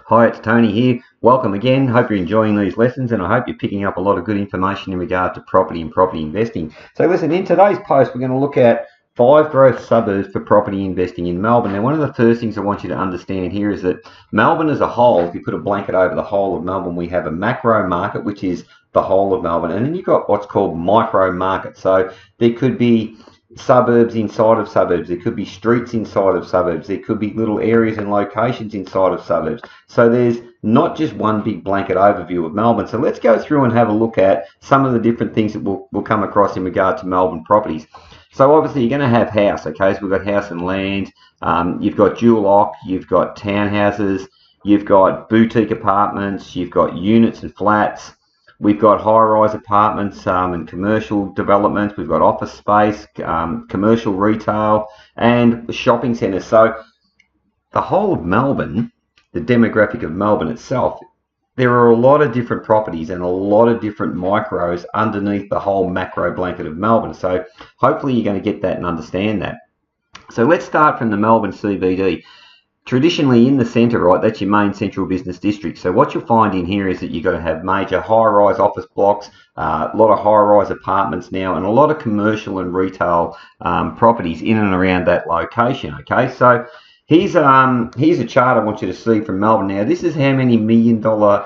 Hi, it's Tony here. Welcome again. Hope you're enjoying these lessons, and I hope you're picking up a lot of good information in regard to property and property investing. So listen, in today's post, we're going to look at 5 growth suburbs for property investing in Melbourne. Now, one of the first things I want you to understand here is that Melbourne as a whole, if you put a blanket over the whole of Melbourne, we have a macro market, which is the whole of Melbourne, and then you've got what's called micro markets. So there could be suburbs inside of suburbs, there could be streets inside of suburbs, there could be little areas and locations inside of suburbs. So there's not just one big blanket overview of Melbourne. So let's go through and have a look at some of the different things that we'll come across in regard to Melbourne properties. So obviously you're going to have house, okay? So we've got house and land, you've got dual occ, you've got townhouses, you've got boutique apartments, you've got units and flats. We've got high-rise apartments and commercial developments. We've got office space, commercial retail, and shopping centres. So the whole of Melbourne, the demographic of Melbourne itself, there are a lot of different properties and a lot of different micros underneath the whole macro blanket of Melbourne. So hopefully you're going to get that and understand that. So let's start from the Melbourne CBD. Traditionally in the centre, right, that's your main central business district. So what you'll find in here is that you've got to have major high-rise office blocks, a lot of high-rise apartments now, and a lot of commercial and retail properties in and around that location, okay? So here's a chart I want you to see from Melbourne. Now, this is how many million-dollar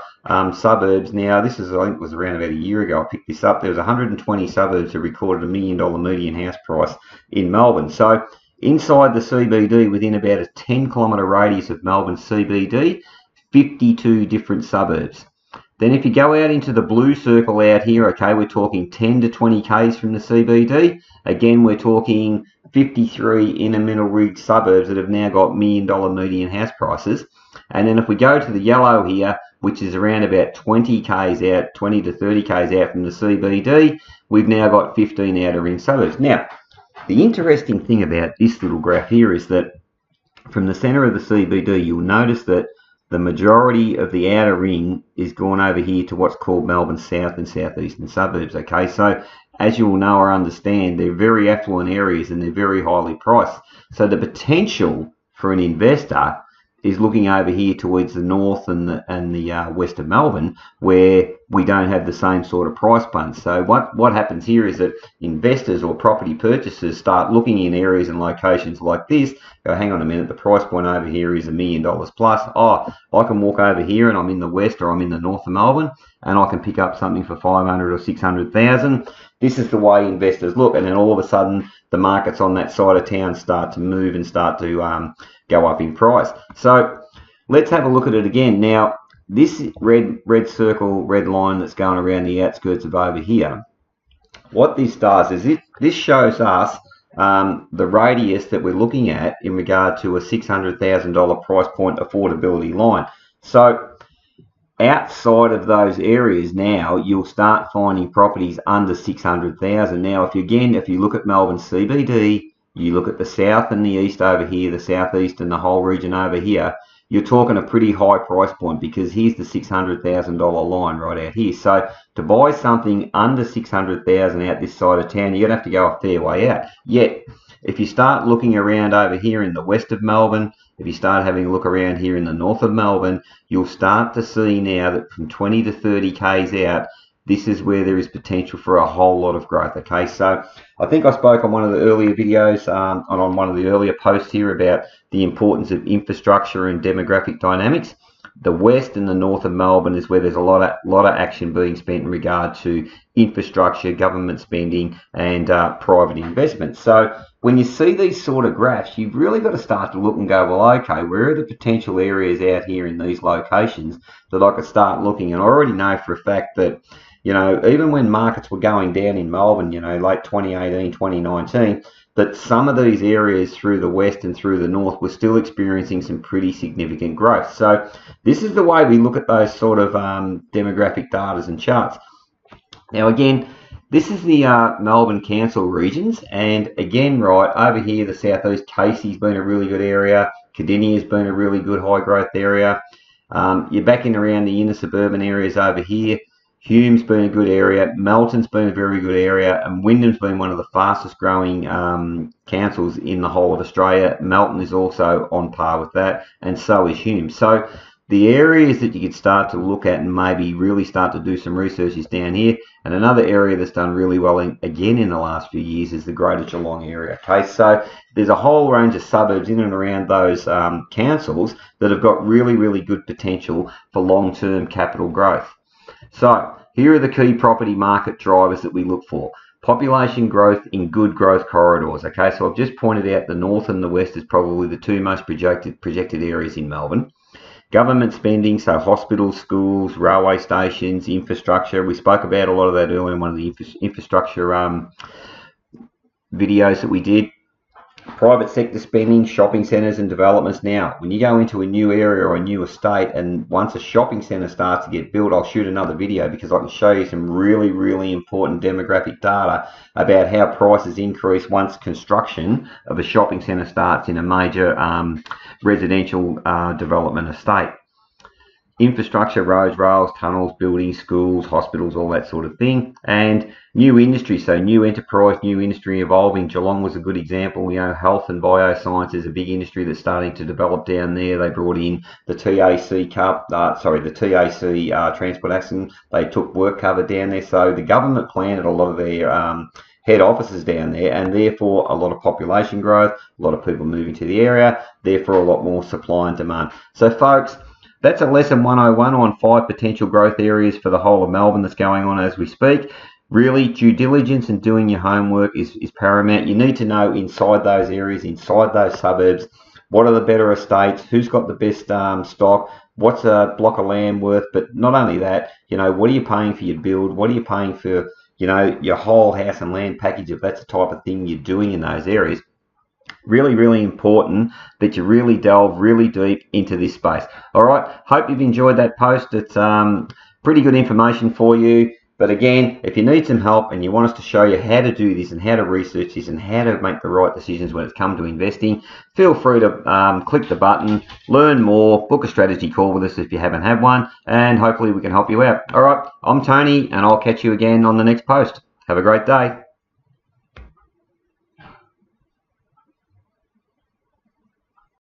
suburbs. Now, this is, I think, was around about a year ago. I picked this up. There was 120 suburbs that recorded $1 million median house price in Melbourne. So inside the CBD, within about a 10-kilometre radius of Melbourne CBD, 52 different suburbs. Then if you go out into the blue circle out here, okay, we're talking 10 to 20 k's from the CBD. Again, we're talking 53 inner middle rig suburbs that have now got $1 million median house prices. And then if we go to the yellow here, which is around about 20 k's out, 20 to 30 k's out from the CBD, we've now got 15 outer ring suburbs. Now, the interesting thing about this little graph here is that from the centre of the CBD, you'll notice that the majority of the outer ring is gone over here to what's called Melbourne South and Southeastern suburbs, okay? So as you will know or understand, they're very affluent areas and they're very highly priced. So the potential for an investor is looking over here towards the north and the west of Melbourne, where we don't have the same sort of price punch. So what happens here is that investors or property purchasers start looking in areas and locations like this, go, hang on a minute, the price point over here is $1 million plus. Oh, I can walk over here and I'm in the west or I'm in the north of Melbourne and I can pick up something for 500 or 600,000. This is the way investors look, and then all of a sudden the markets on that side of town start to move and start to go up in price. So let's have a look at it again. Now, this red circle, red line that's going around the outskirts of over here, what this does is this shows us the radius that we're looking at in regard to a $600,000 price point affordability line. So outside of those areas now, you'll start finding properties under 600,000. Now, if you look at Melbourne CBD, you look at the south and the east over here, the southeast and the whole region over here, you're talking a pretty high price point, because here's the $600,000 line right out here. So to buy something under 600,000 out this side of town, you're going to have to go a fair way out. Yet, if you start looking around over here in the west of Melbourne, if you start having a look around here in the north of Melbourne, you'll start to see now that from 20 to 30 k's out, this is where there is potential for a whole lot of growth, okay? So I think I spoke on one of the earlier videos, on one of the earlier posts here about the importance of infrastructure and demographic dynamics. The west and the north of Melbourne is where there's a lot of action being spent in regard to infrastructure, government spending, and private investment. So when you see these sort of graphs, you've really got to start to look and go, well, okay, where are the potential areas out here in these locations that I could start looking? And I already know for a fact that, you know, even when markets were going down in Melbourne, you know, late 2018, 2019, that some of these areas through the west and through the north were still experiencing some pretty significant growth. So this is the way we look at those sort of demographic data and charts. Now, again, this is the Melbourne Council regions, and again, right over here, the southeast, Casey's been a really good area. Cardinia's been a really good high growth area. You're back in around the inner suburban areas over here. Hume's been a good area, Melton's been a very good area, and Wyndham's been one of the fastest growing councils in the whole of Australia. Melton is also on par with that, and so is Hume. So The areas that you could start to look at and maybe really start to do some research is down here. And another area that's done really well again in the last few years is the Greater Geelong area. Okay, so there's a whole range of suburbs in and around those councils that have got really, really good potential for long-term capital growth. So here are the key property market drivers that we look for. Population growth in good growth corridors. Okay, so I've just pointed out the north and the west is probably the two most projected areas in Melbourne. Government spending, so hospitals, schools, railway stations, infrastructure. We spoke about a lot of that earlier in one of the infrastructure videos that we did. Private sector spending, shopping centres and developments. Now, when you go into a new area or a new estate, and once a shopping centre starts to get built, I'll shoot another video because I can show you some really, really important demographic data about how prices increase once construction of a shopping centre starts in a major residential development estate. Infrastructure, roads, rails, tunnels, buildings, schools, hospitals, all that sort of thing. And new industry, so new enterprise, new industry evolving. Geelong was a good example. You know, health and bioscience is a big industry that's starting to develop down there. They brought in the TAC transport accident. They took work cover down there. So the government planted a lot of their head offices down there, and therefore a lot of population growth, a lot of people moving to the area, therefore a lot more supply and demand. So folks, that's a lesson 101 on 5 potential growth areas for the whole of Melbourne that's going on as we speak. Really, due diligence and doing your homework is paramount. You need to know inside those areas, inside those suburbs, what are the better estates, who's got the best stock, what's a block of land worth. But not only that, you know, what are you paying for your build? What are you paying for, you know, your whole house and land package, if that's the type of thing you're doing in those areas. Really, really important that you really delve really deep into this space. All right, hope you've enjoyed that post. It's pretty good information for you. But again, if you need some help and you want us to show you how to do this and how to research this and how to make the right decisions when it's come to investing, feel free to click the button, learn more, book a strategy call with us if you haven't had one, and hopefully we can help you out. All right, I'm Tony, and I'll catch you again on the next post. Have a great day.